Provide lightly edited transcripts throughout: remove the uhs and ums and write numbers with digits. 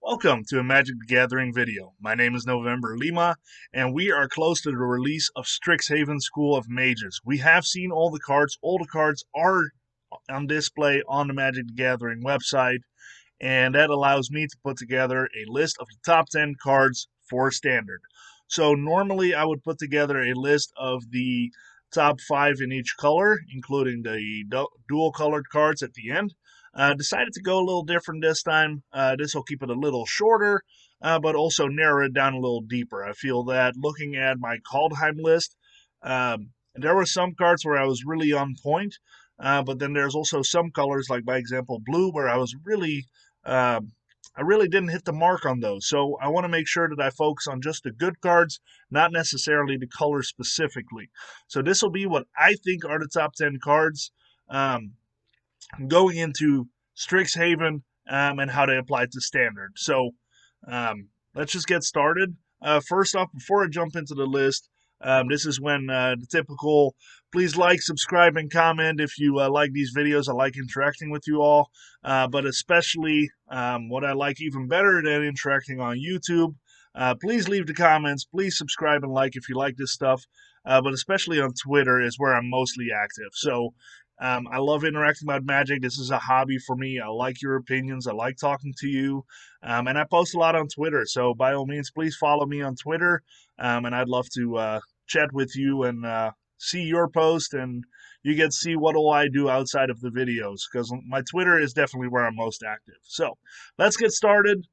Welcome to a Magic the Gathering video. My name is November Lima, and we are close to the release of Strixhaven School of Mages. We have seen all the cards. All the cards are on display on the Magic the Gathering website, and that allows me to put together a list of the top 10 cards for Standard. So normally I would put together a list of the top 5 in each color, including the dual colored cards at the end. Decided to go a little different this time. This will keep it a little shorter, but also narrow it down a little deeper. I feel that looking at my Kaldheim list, there were some cards where I was really on point, but then there's also some colors, like by example blue, where I really didn't hit the mark on those. So I want to make sure that I focus on just the good cards, not necessarily the colors specifically. So this will be what I think are the top 10 cards. Going into Strixhaven and how they apply to Standard. So let's just get started. First off, before I jump into the list, this is when the typical please like, subscribe, and comment if you like these videos. I like interacting with you all, but especially what I like even better than interacting on YouTube. Please leave the comments. Please subscribe and like if you like this stuff. But especially on Twitter is where I'm mostly active. So I love interacting about Magic. This is a hobby for me. I like your opinions. I like talking to you. And I post a lot on Twitter. So by all means, please follow me on Twitter. And I'd love to chat with you and see your post. And you get to see what all I do outside of the videos. Because my Twitter is definitely where I'm most active. So let's get started.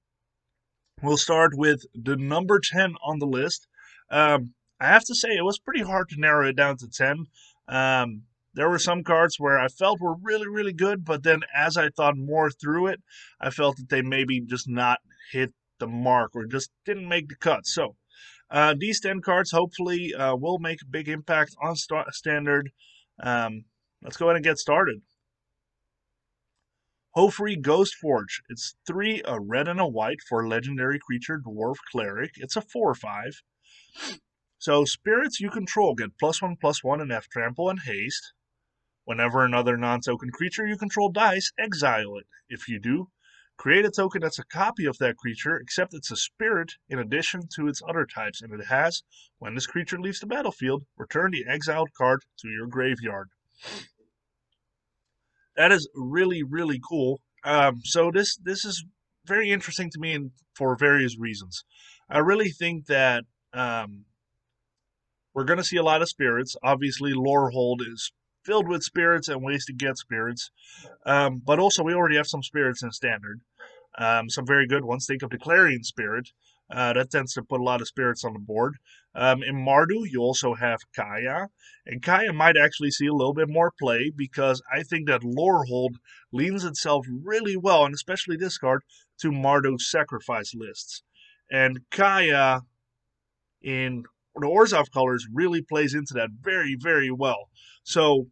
We'll start with the number 10 on the list. I have to say, it was pretty hard to narrow it down to 10. There were some cards where I felt were really, really good, but then as I thought more through it, I felt that they maybe just not hit the mark or just didn't make the cut. So these 10 cards hopefully will make a big impact on Standard. Let's go ahead and get started. Hofri Ghostforge. It's 3, a red and a white for a legendary creature, Dwarf Cleric. It's a 4/5. So spirits you control get +1/+1 and F trample and haste. Whenever another non-token creature you control dies, exile it. If you do, create a token that's a copy of that creature, except it's a spirit in addition to its other types, and it has, when this creature leaves the battlefield, return the exiled card to your graveyard. That is really, really cool. So this is very interesting to me for various reasons. I really think that we're going to see a lot of spirits. Obviously, Lorehold is filled with spirits and ways to get spirits. But also, we already have some spirits in Standard. Some very good ones. Think of the Clarion Spirit. That tends to put a lot of spirits on the board. In Mardu, you also have Kaya. And Kaya might actually see a little bit more play because I think that Lorehold leans itself really well, and especially this card, to Mardu's sacrifice lists. And Kaya in the Orzhov colors really plays into that very, very well. So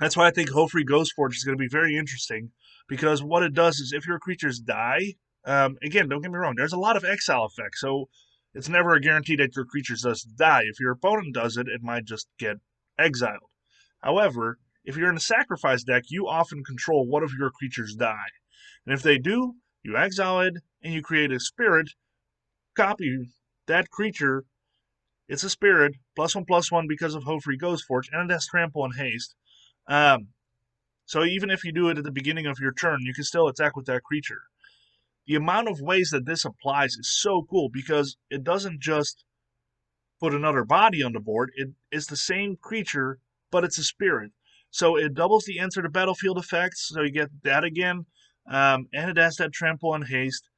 that's why I think Hofri Ghostforge is going to be very interesting because what it does is if your creatures die, again, don't get me wrong, there's a lot of exile effects, so it's never a guarantee that your creatures just die. If your opponent does it, it might just get exiled. However, if you're in a sacrifice deck, you often control what of your creatures die. And if they do, you exile it and you create a spirit, copy that creature. It's a spirit, +1/+1 because of Hofri Ghostforge, and it has trample and haste. So even if you do it at the beginning of your turn, you can still attack with that creature. The amount of ways that this applies is so cool because it doesn't just put another body on the board. It is the same creature, but it's a spirit. So it doubles the enter the battlefield effects, so you get that again. And it has that trample and haste.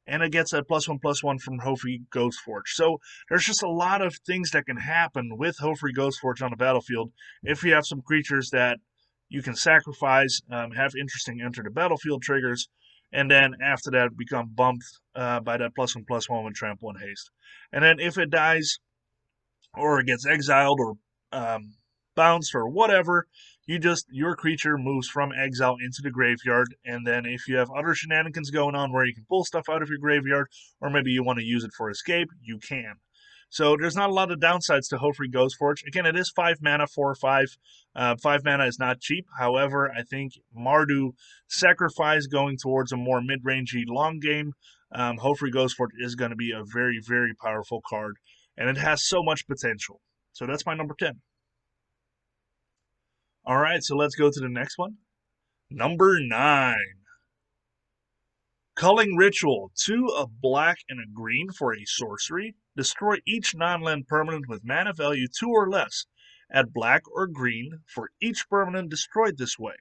And it gets that +1/+1 from Hofri Ghostforge. So there's just a lot of things that can happen with Hofri Ghostforge on the battlefield if you have some creatures that you can sacrifice, have interesting enter the battlefield triggers, and then after that become bumped by that +1/+1 with trample and haste. And then if it dies or it gets exiled or bounced or whatever, your creature moves from exile into the graveyard, and then if you have other shenanigans going on where you can pull stuff out of your graveyard, or maybe you want to use it for escape, you can. So there's not a lot of downsides to Hofri Ghostforge. Again, it is 5 mana, 4/5. 5 mana is not cheap. However, I think Mardu sacrifice going towards a more mid-rangey long game. Hofri Ghostforge is going to be a very, very powerful card, and it has so much potential. So that's my number 10. All right, so let's go to the next one. Number 9. Culling Ritual. 2 a black and a green for a sorcery. Destroy each non-land permanent with mana value 2 or less. Add black or green for each permanent destroyed this way.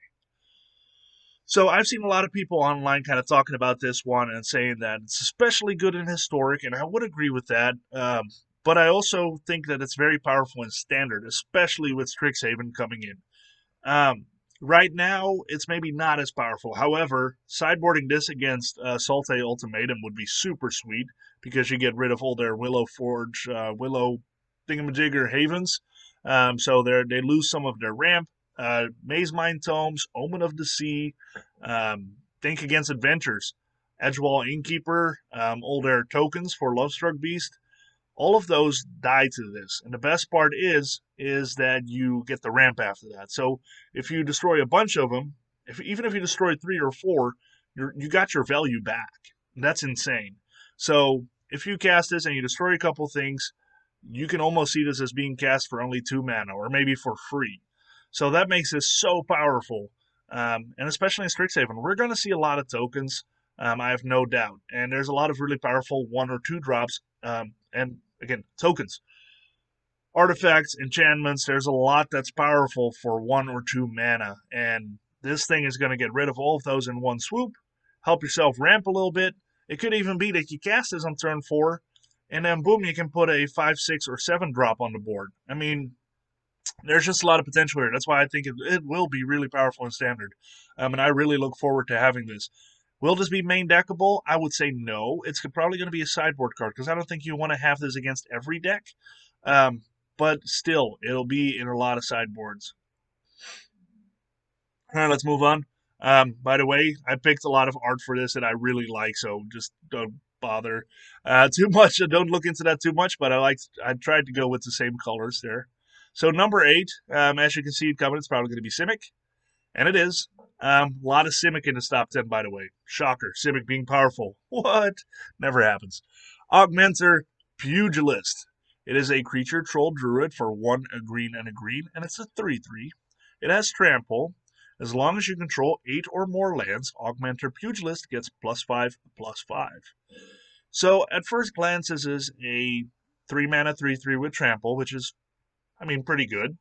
So I've seen a lot of people online kind of talking about this one and saying that it's especially good in Historic, and I would agree with that. But I also think that it's very powerful in Standard, especially with Strixhaven coming in. Right now, it's maybe not as powerful. However, sideboarding this against Salte Ultimatum would be super sweet because you get rid of all their Willow Forge, Willow Thingamajigger Havens. So they lose some of their ramp. Maze Mine Tomes, Omen of the Sea, Think Against Adventures, Edgewall Innkeeper, all their tokens for Lovestruck Beast. All of those die to this. And the best part is that you get the ramp after that. So if you destroy a bunch of them, even if you destroy 3 or 4, you got your value back. That's insane. So if you cast this and you destroy a couple things, you can almost see this as being cast for only 2 mana or maybe for free. So that makes this so powerful. And especially in Strixhaven, we're going to see a lot of tokens. I have no doubt. And there's a lot of really powerful 1 or 2 drops. And again, tokens, artifacts, enchantments. There's a lot that's powerful for 1 or 2 mana, and this thing is going to get rid of all of those in one swoop. Help yourself ramp a little bit. It could even be that you cast this on turn 4, and then boom, you can put a 5, 6, or 7 drop on the board. I mean, there's just a lot of potential here. That's why I think it will be really powerful in Standard, and I really look forward to having this. Will this be main deckable? I would say no. It's probably going to be a sideboard card because I don't think you want to have this against every deck. But still, it'll be in a lot of sideboards. All right, let's move on. By the way, I picked a lot of art for this that I really like, so just don't bother too much. Don't look into that too much, but I tried to go with the same colors there. So number 8, as you can see it coming, it's probably going to be Simic. And it is. A lot of Simic in this top 10, by the way. Shocker. Simic being powerful. What? Never happens. Augmenter Pugilist. It is a creature troll druid for 1 a green and a green, and it's a 3/3. It has trample. As long as you control 8 or more lands, Augmenter Pugilist gets +5/+5. So at first glance, this is a 3 mana 3/3 with trample, which is, pretty good.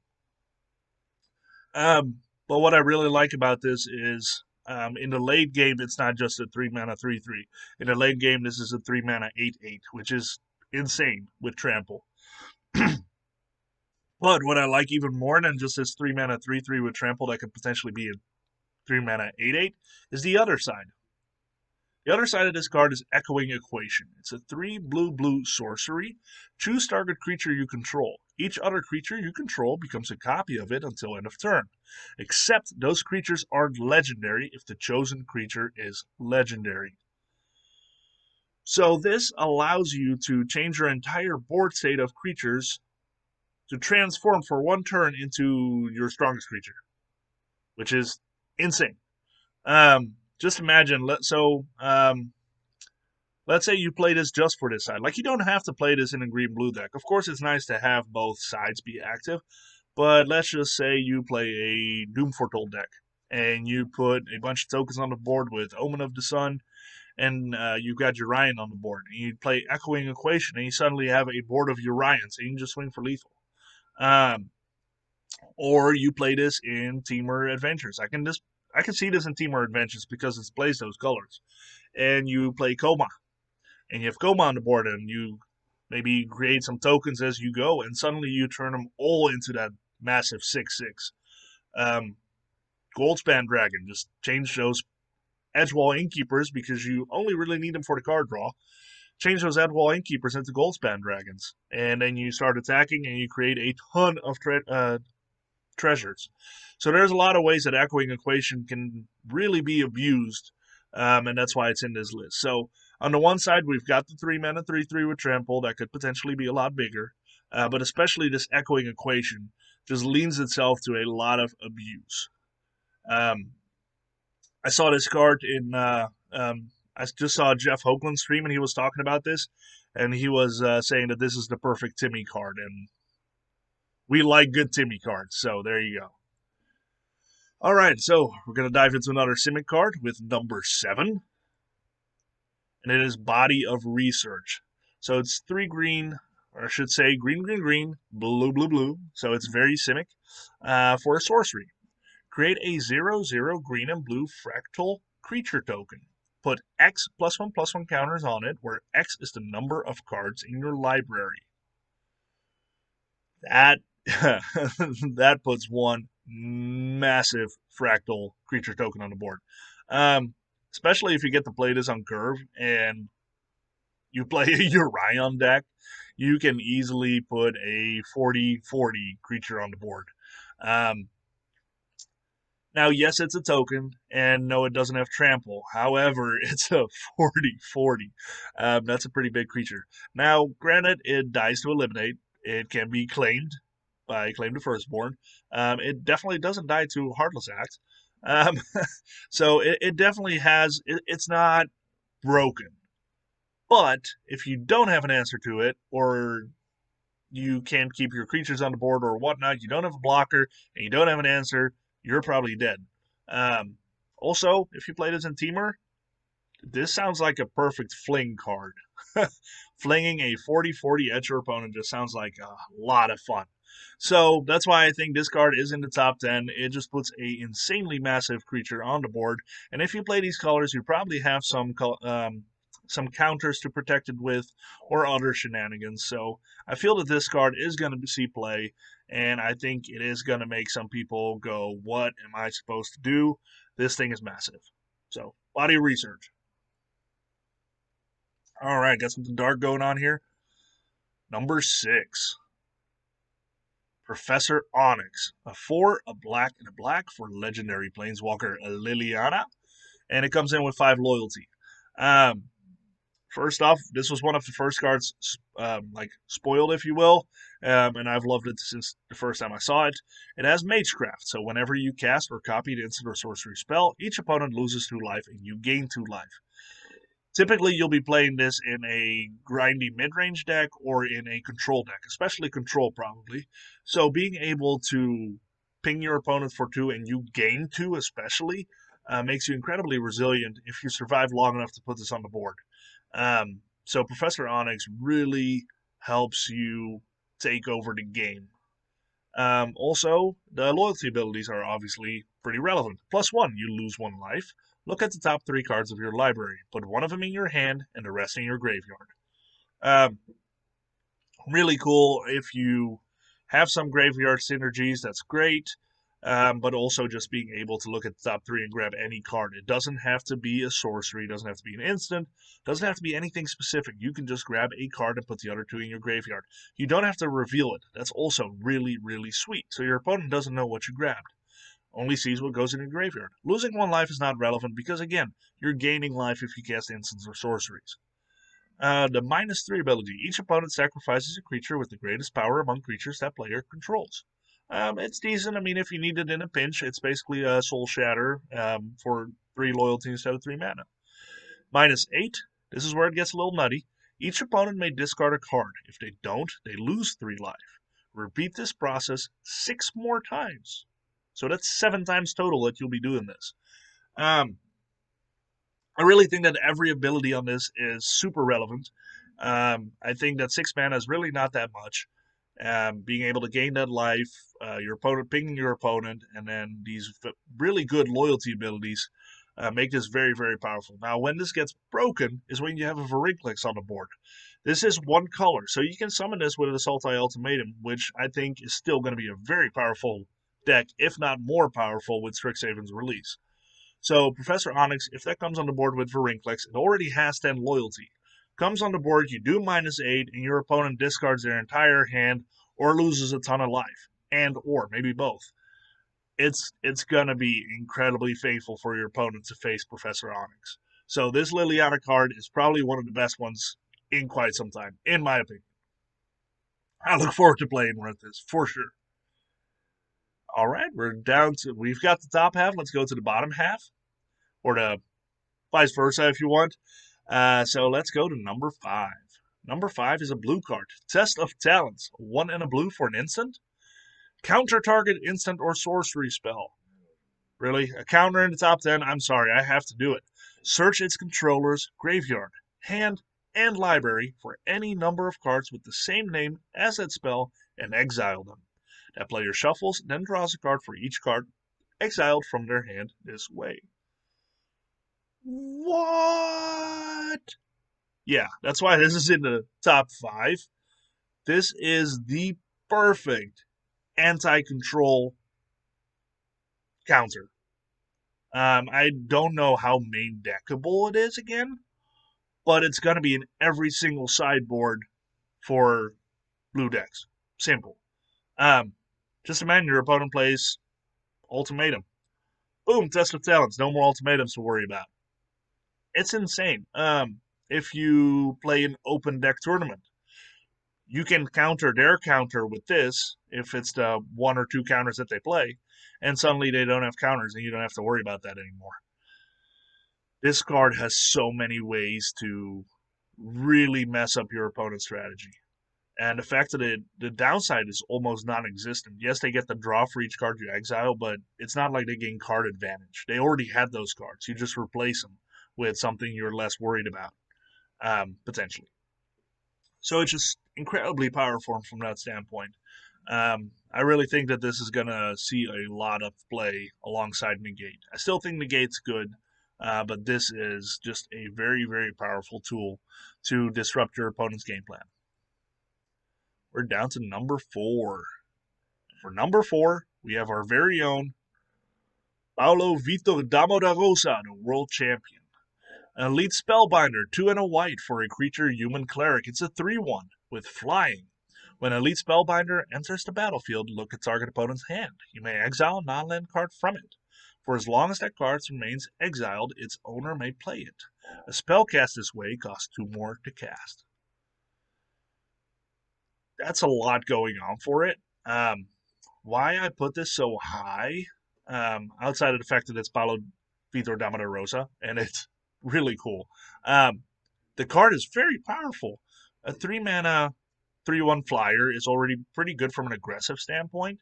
But what I really like about this is in the late game, it's not just a 3 mana 3/3. In the late game, this is a 3 mana 8/8, which is insane with trample. But what I like even more than just this 3 mana 3/3 with trample that could potentially be a 3 mana 8/8 is the other side. The other side of this card is Echoing Equation. It's a 3 blue sorcery. Choose target creature you control. Each other creature you control becomes a copy of it until end of turn. Except those creatures aren't legendary if the chosen creature is legendary. So this allows you to change your entire board state of creatures to transform for 1 turn into your strongest creature, which is insane. Just imagine, let's say you play this just for this side. Like, you don't have to play this in a green-blue deck. Of course, it's nice to have both sides be active, but let's just say you play a Doom Foretold deck, and you put a bunch of tokens on the board with Omen of the Sun, and you've got Urian on the board, and you play Echoing Equation, and you suddenly have a board of Urians, and you can just swing for lethal. Or you play this in Temur Adventures. I can see this in Temur Adventures because it plays those colors. And you play Koma. And you have Koma on the board, and you maybe create some tokens as you go, and suddenly you turn them all into that massive 6/6. Goldspan Dragon, just change those Edgewall Innkeepers because you only really need them for the card draw. Change those Edgewall Innkeepers into Goldspan Dragons, and then you start attacking, and you create a ton of treasures. So there's a lot of ways that Echoing Equation can really be abused and that's why it's in this list. So on the one side, we've got the 3-mana 3/3 with trample that could potentially be a lot bigger, but especially this echoing equation just leans itself to a lot of abuse. I saw this card in. I just saw Jeff Hoagland stream, and he was talking about this, and he was saying that this is the perfect Timmy card, and we like good Timmy cards. So there you go. All right, so we're gonna dive into another simic card with number 7, and it is Body of Research. So it's 3 green, or I should say green, green, green, blue, blue, blue. So it's very simic for a sorcery. Create a 0/0 green and blue fractal creature token. Put X +1/+1 counters on it, where X is the number of cards in your library. That that puts one massive fractal creature token on the board. Especially if you get to play this on curve and you play a Urion deck, you can easily put a 40/40 creature on the board. Now, yes, it's a token, and no, it doesn't have trample. However, it's a 40/40. That's a pretty big creature. Now, granted, it dies to eliminate. It can be claimed by Claim to Firstborn. It definitely doesn't die to Heartless Act. Um, so it definitely has, it's not broken. But if you don't have an answer to it, or you can't keep your creatures on the board or whatnot, you don't have a blocker, and you don't have an answer, you're probably dead. Also, if you play this in Teamer, this sounds like a perfect fling card. Flinging a 40/40 at your opponent just sounds like a lot of fun. So that's why I think this card is in the top 10. It just puts a insanely massive creature on the board, and if you play these colors, you probably have some counters to protect it with, or other shenanigans. So I feel that this card is going to see play, and I think it is going to make some people go, what am I supposed to do? This thing is massive. So, Body of Research. All right, got something dark going on here. Number 6. Professor Onyx. A 4, a black, and a black for legendary planeswalker Liliana. And it comes in with 5 loyalty. First off, this was one of the first cards, spoiled, if you will, and I've loved it since the first time I saw it. It has Magecraft, so whenever you cast or copy an instant or sorcery spell, each opponent loses 2 life and you gain 2 life. Typically, you'll be playing this in a grindy mid-range deck or in a control deck, especially control probably. So being able to ping your opponent for 2 and you gain 2 especially makes you incredibly resilient if you survive long enough to put this on the board. So Professor Onyx really helps you take over the game. Also, the loyalty abilities are obviously pretty relevant. +1, you lose 1 life. Look at the top 3 cards of your library. Put one of them in your hand and the rest in your graveyard. Really cool. If you have some graveyard synergies, that's great. But also just being able to look at the top 3 and grab any card. It doesn't have to be a sorcery, it doesn't have to be an instant, doesn't have to be anything specific. You can just grab a card and put the other 2 in your graveyard. You don't have to reveal it. That's also really, really sweet. So your opponent doesn't know what you grabbed. Only sees what goes in your graveyard. Losing 1 life is not relevant because, again, you're gaining life if you cast instants or sorceries. The -3 ability. Each opponent sacrifices a creature with the greatest power among creatures that player controls. It's decent. I mean, if you need it in a pinch, it's basically a Soul Shatter for 3 loyalty instead of 3 mana. -8. This is where it gets a little nutty. Each opponent may discard a card. If they don't, they lose 3 life. Repeat this process 6 more times. So that's 7 times total that you'll be doing this. I really think that every ability on this is super relevant. I think that 6 mana is really not that much. Being able to gain that life, your opponent pinging your opponent, and then these really good loyalty abilities make this very, very powerful. Now, when this gets broken is when you have a Vorinclex on the board. This is 1 color, so you can summon this with an Assaulti Ultimatum, which I think is still going to be a very powerful deck, if not more powerful, with Strixhaven's release. So, Professor Onyx, if that comes on the board with Vorinclex, it already has 10 loyalty. Comes on the board, you do -8, and your opponent discards their entire hand or loses a ton of life, and or maybe both. it's gonna be incredibly faithful for your opponent to face Professor Onyx. So this Liliana card is probably one of the best ones in quite some time, in my opinion. I look forward to playing with this for sure. All right, we've got the top half. Let's go to the bottom half, or the vice versa if you want. So let's go to number 5. Number 5 is a blue card. Test of Talents. 1 and a blue for an instant. Counter target instant or sorcery spell. Really? A counter in the top 10? I'm sorry, I have to do it. Search its controller's graveyard, hand, and library for any number of cards with the same name as that spell and exile them. That player shuffles, then draws a card for each card exiled from their hand this way. What? Yeah, that's why this is in the top 5. This is the perfect anti-control counter. I don't know how main deckable it is again, but it's going to be in every single sideboard for blue decks. Simple. Um, just imagine your opponent plays Ultimatum. Boom, Test of Talents. No more ultimatums to worry about. It's insane. If you play an open deck tournament, you can counter their counter with this if it's the 1 or 2 counters that they play, and suddenly they don't have counters and you don't have to worry about that anymore. This card has so many ways to really mess up your opponent's strategy. And the fact that the downside is almost non-existent. Yes, they get the draw for each card you exile, but it's not like they gain card advantage. They already had those cards. You just replace them with something you're less worried about, potentially. So it's just incredibly powerful from that standpoint. I really think that this is going to see a lot of play alongside Negate. I still think Negate's good, but this is just a very, very powerful tool to disrupt your opponent's game plan. We're down to number 4. For number 4, we have our very own Paulo Vitor Davosa, the world champion. An elite spellbinder, 2 and a white for a creature human cleric. It's a 3/1 with flying. When an elite spellbinder enters the battlefield, look at target opponent's hand. You may exile a non-land card from it. For as long as that card remains exiled, its owner may play it. A spell cast this way costs 2 more to cast. That's a lot going on for it. Why I put this so high, outside of the fact that it's Paulo Vitor Damarosa, and it's really cool. The card is very powerful. A 3-mana 3/1 flyer is already pretty good from an aggressive standpoint.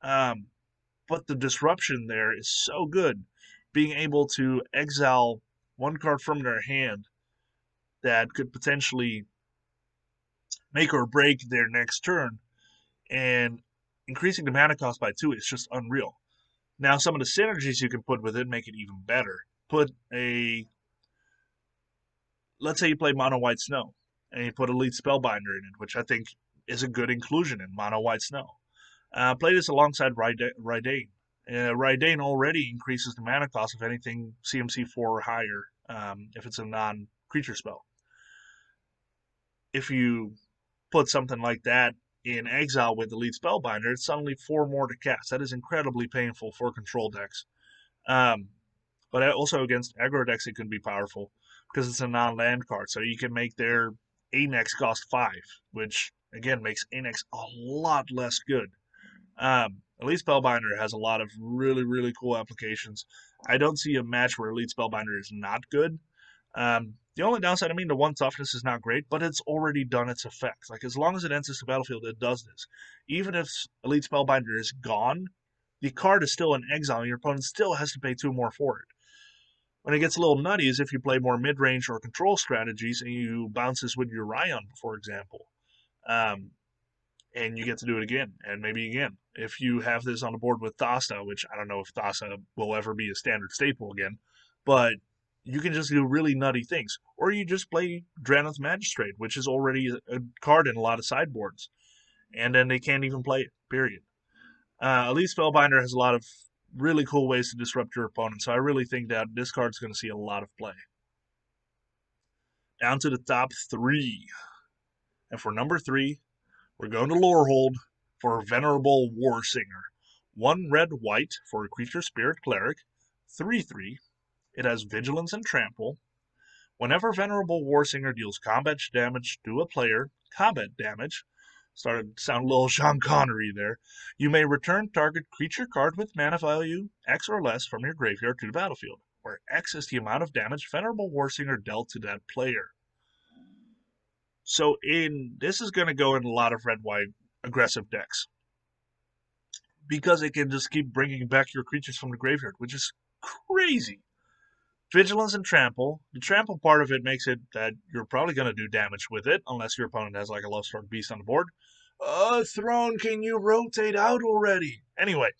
But the disruption there is so good. Being able to exile 1 card from their hand that could potentially make or break their next turn, and increasing the mana cost by 2 is just unreal. Now, some of the synergies you can put with it make it even better. Let's say you play Mono White Snow, and you put Elite Spellbinder in it, which I think is a good inclusion in Mono White Snow. Play this alongside Rydane. Rydane already increases the mana cost of anything CMC 4 or higher, if it's a non-creature spell. If you put something like that in exile with Elite Spellbinder, it's suddenly 4 more to cast. That is incredibly painful for control decks. But also against aggro decks, it can be powerful because it's a non-land card. So you can make their Onyx cost 5, which again makes Onyx a lot less good. Elite Spellbinder has a lot of really, really cool applications. I don't see a match where Elite Spellbinder is not good. The only downside, the 1 toughness is not great, but it's already done its effect. Like, as long as it enters the battlefield, it does this. Even if Elite Spellbinder is gone, the card is still in exile, and your opponent still has to pay 2 more for it. When it gets a little nutty is if you play more mid-range or control strategies and you bounce this with your Ryan, for example. And you get to do it again, and maybe again. If you have this on the board with Thassa, which I don't know if Thassa will ever be a standard staple again, but you can just do really nutty things. Or you just play Drannith Magistrate, which is already a card in a lot of sideboards, and then they can't even play it, period. Elite Spellbinder has a lot of really cool ways to disrupt your opponent, so I really think that this card's going to see a lot of play. Down to the top 3. And for number 3, we're going to Lorehold for Venerable Warsinger. 1 red white for a creature spirit cleric, 3/3. It has vigilance and trample. Whenever Venerable Warsinger deals combat damage to a player, combat damage, started to sound a little Sean Connery there, you may return target creature card with mana value X or less from your graveyard to the battlefield, where X is the amount of damage Venerable Warsinger dealt to that player. So this is going to go in a lot of red-white aggressive decks, because it can just keep bringing back your creatures from the graveyard, which is crazy. Vigilance and trample. The trample part of it makes it that you're probably going to do damage with it, unless your opponent has like a Lovestruck Beast on the board. Throne, can you rotate out already? Anyway,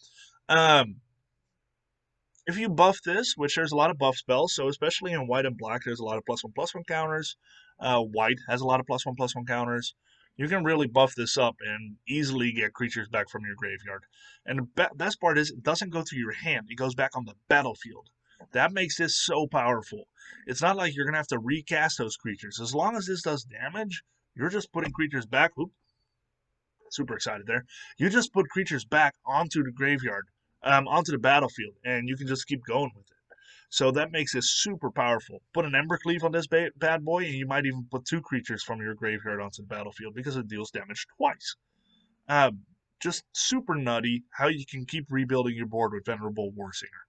if you buff this, which there's a lot of buff spells, so especially in white and black, there's a lot of +1/+1 counters. White has a lot of +1/+1 counters. You can really buff this up and easily get creatures back from your graveyard. And the best part is, it doesn't go to your hand, it goes back on the battlefield. That makes this so powerful. It's not like you're going to have to recast those creatures. As long as this does damage, you're just putting creatures back. Oop, super excited there. You just put creatures back onto the graveyard, onto the battlefield, and you can just keep going with it. So that makes it super powerful. Put an Embercleave on this bad boy, and you might even put 2 creatures from your graveyard onto the battlefield because it deals damage twice. Just super nutty how you can keep rebuilding your board with Venerable Warsinger.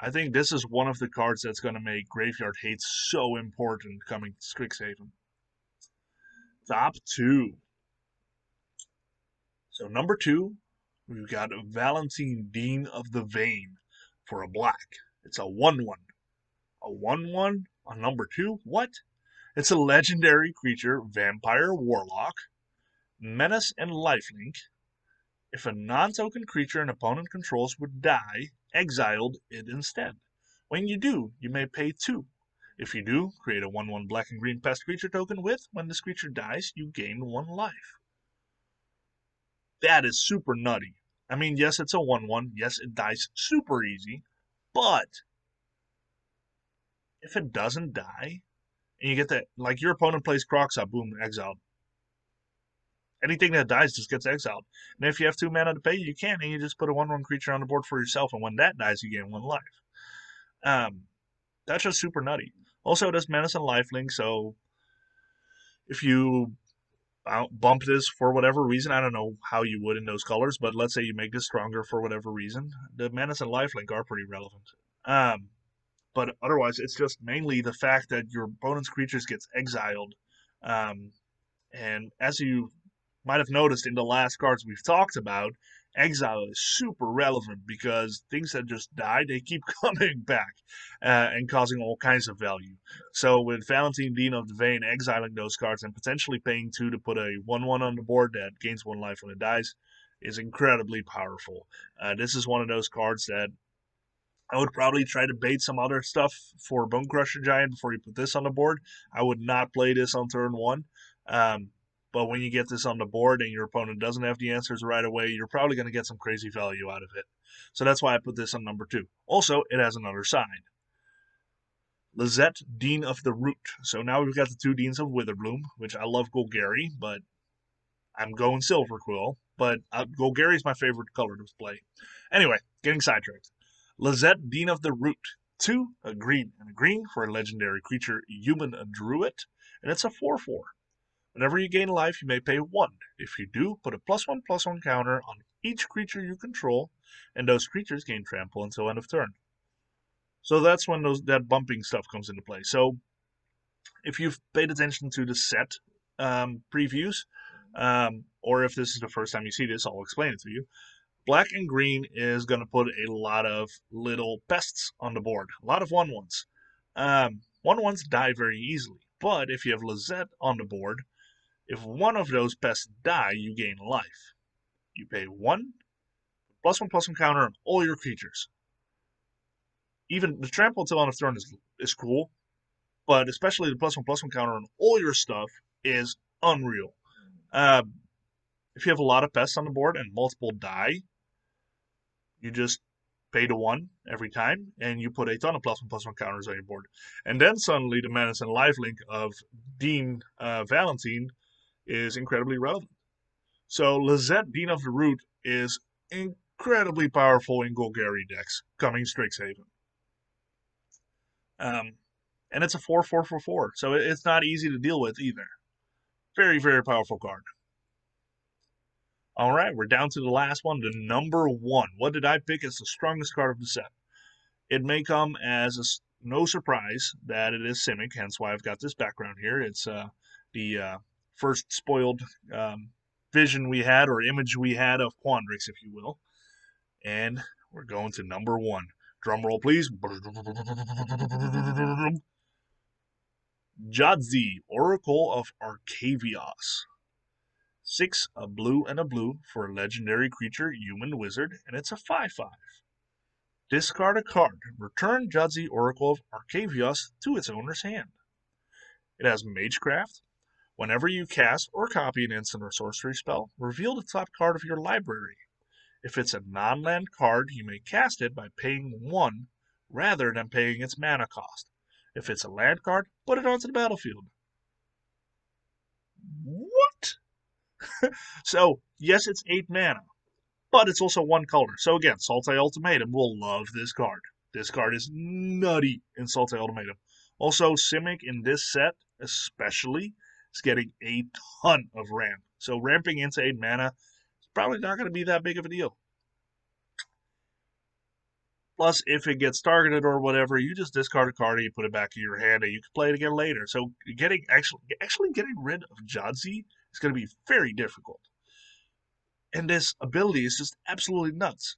I think this is one of the cards that's going to make Graveyard Hate so important coming to Strixhaven. Top 2. So number 2, we've got Valentine, Dean of the Vein for a black. It's a 1/1. A 1/1 on number 2? What? It's a legendary creature, Vampire Warlock, Menace and Lifelink. If a non-token creature an opponent controls would die, exiled it instead. When you do, you may pay 2. If you do, create a 1/1 black and green pest creature token with, when this creature dies, you gain 1 life. That is super nutty. I mean, yes, it's a 1/1. Yes, it dies super easy. But if it doesn't die, and you get that, like your opponent plays Crocsop, boom, exiled. Anything that dies just gets exiled. And if you have 2 mana to pay, you can, and you just put a 1/1 creature on the board for yourself, and when that dies, you gain 1 life. That's just super nutty. Also, it has Menace and Lifelink, so if you bump this for whatever reason, I don't know how you would in those colors, but let's say you make this stronger for whatever reason, the Menace and Lifelink are pretty relevant. But otherwise, it's just mainly the fact that your opponent's creatures gets exiled. And as you might have noticed in the last cards we've talked about, exile is super relevant because things that just die, they keep coming back and causing all kinds of value. So with Valentine, Dean of the Vein, exiling those cards and potentially paying 2 to put a 1/1 on the board that gains 1 life when it dies is incredibly powerful. This is one of those cards that I would probably try to bait some other stuff for Bone Crusher Giant before you put this on the board. I would not play this on turn 1. But when you get this on the board and your opponent doesn't have the answers right away, you're probably going to get some crazy value out of it. So that's why I put this on number 2. Also, it has another side. Lisette, Dean of the Root. So now we've got the 2 Deans of Witherbloom, which I love Golgari, but I'm going Silver Quill. But Golgari is my favorite color to play. Anyway, getting sidetracked. Lisette, Dean of the Root. 2, a green and a green for a legendary creature, Human Druid, and it's a 4/4. Whenever you gain life, you may pay 1. If you do, put a +1/+1 counter on each creature you control, and those creatures gain trample until end of turn. So that's when that bumping stuff comes into play. So if you've paid attention to the set previews, or if this is the first time you see this, I'll explain it to you. Black and green is going to put a lot of little pests on the board, a lot of 1/1s. 1/1s die very easily, but if you have Lisette on the board, if one of those pests die, you gain life. You pay 1, +1/+1 counter on all your creatures. Even the trample until end of turn is cool, but especially the +1/+1 counter on all your stuff is unreal. If you have a lot of pests on the board and multiple die, you just pay to 1 every time, and you put a ton of +1/+1 counters on your board. And then suddenly the Menace and Lifelink of Dean Valentine is incredibly relevant. So Lisette, Dean of the Root, is incredibly powerful in Golgari decks coming Strixhaven. And it's a 4/4/4/4, so it's not easy to deal with either. Very, very powerful card. All right, we're down to the last one, the number 1. What did I pick as the strongest card of the set? It may come as no surprise that it is Simic, hence why I've got this background here. It's the first spoiled vision we had, or image we had, of Quandrix, if you will. And we're going to number 1. Drum roll, please. Jadzi, Oracle of Arcavios. 6, a blue and a blue for a legendary creature, human wizard, and it's a 5/5. Discard a card. Return Jadzi, Oracle of Arcavios to its owner's hand. It has Magecraft. Whenever you cast or copy an instant or sorcery spell, reveal the top card of your library. If it's a non-land card, you may cast it by paying 1 rather than paying its mana cost. If it's a land card, put it onto the battlefield. What? So, yes, it's 8 mana, but it's also 1 color. So again, Sultai Ultimatum will love this card. This card is nutty in Sultai Ultimatum. Also, Simic in this set, especially, is getting a ton of ramp. So ramping into 8 mana is probably not going to be that big of a deal. Plus, if it gets targeted or whatever, you just discard a card and you put it back in your hand and you can play it again later. So actually getting rid of Jadzi is going to be very difficult. And this ability is just absolutely nuts.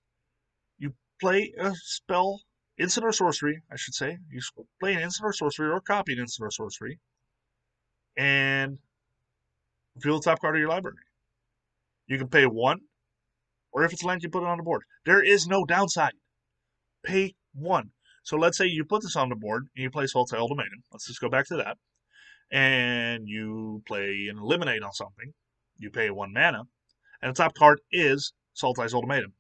You play a spell, instant or sorcery, I should say. You play an instant or sorcery or copy an instant or sorcery, and reveal the top card of your library. You can pay 1, or if it's land, you put it on the board. There is no downside. Pay 1. So let's say you put this on the board and you play Sultai Ultimatum. Let's just go back to that. And you play an Eliminate on something. You pay 1 mana, and the top card is Sultai's Ultimatum.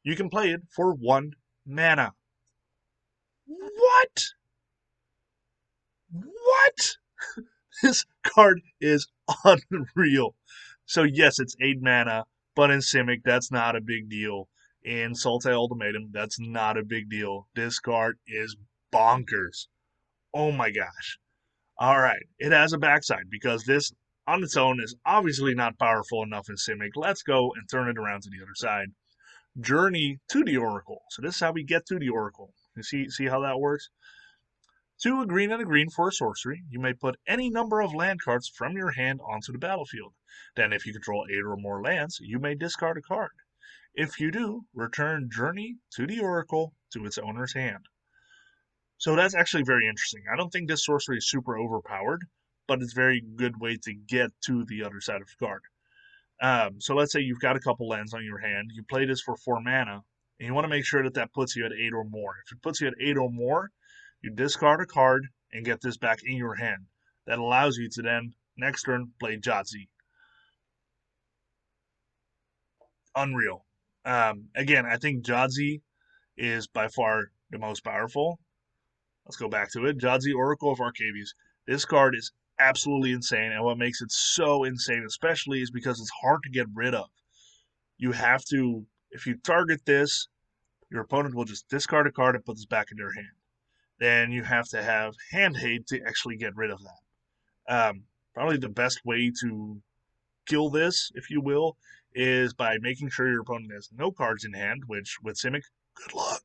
You can play it for 1 mana. What? What? This card is unreal. So yes, it's 8 mana, but in Simic, that's not a big deal. In Sultai Ultimatum, that's not a big deal. This card is bonkers. Oh my gosh. Alright, it has a backside because this on its own is obviously not powerful enough in Simic. Let's go and turn it around to the other side. Journey to the Oracle. So this is how we get to the Oracle. You see how that works? 2, a green and a green for a sorcery. You may put any number of land cards from your hand onto the battlefield. Then if you control 8 or more lands, you may discard a card. If you do, return Journey to the Oracle to its owner's hand. So that's actually very interesting. I don't think this sorcery is super overpowered, but it's a very good way to get to the other side of the card. So let's say you've got a couple lands on your hand. You play this for 4 mana, and you want to make sure that that puts you at 8 or more. If it puts you at 8 or more, you discard a card and get this back in your hand. That allows you to then, next turn, play Jadzi. Unreal. Again, I think Jadzi is by far the most powerful. Let's go back to it. Jadzi, Oracle of Arcavios. This card is absolutely insane, and what makes it so insane especially is because it's hard to get rid of. You have to, if you target this, your opponent will just discard a card and put this back in their hand. Then you have to have hand hate to actually get rid of that. Probably the best way to kill this, if you will, is by making sure your opponent has no cards in hand, which with Simic, good luck.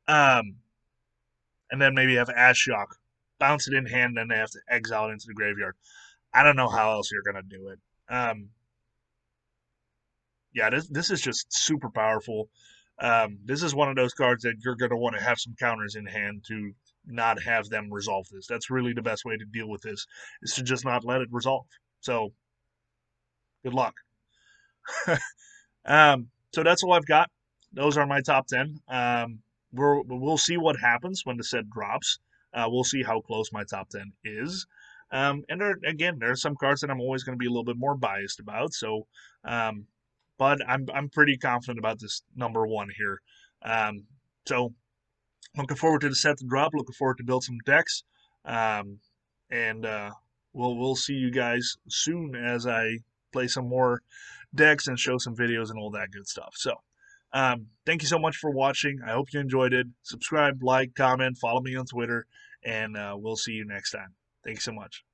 And then maybe have Ashiok, bounce it in hand, then they have to exile it into the graveyard. I don't know how else you're going to do it. Yeah, this is just super powerful. This is one of those cards that you're going to want to have some counters in hand to not have them resolve this. That's really the best way to deal with this, is to just not let it resolve. So, good luck. So that's all I've got. Those are my top 10. We'll see what happens when the set drops. We'll see how close my top 10 is. And there are some cards that I'm always going to be a little bit more biased about. So, but I'm pretty confident about this number 1 here. So looking forward to the set to drop. Looking forward to build some decks. And we'll see you guys soon as I play some more decks and show some videos and all that good stuff. So Thank you so much for watching. I hope you enjoyed it. Subscribe, like, comment, follow me on Twitter, and we'll see you next time. Thanks so much.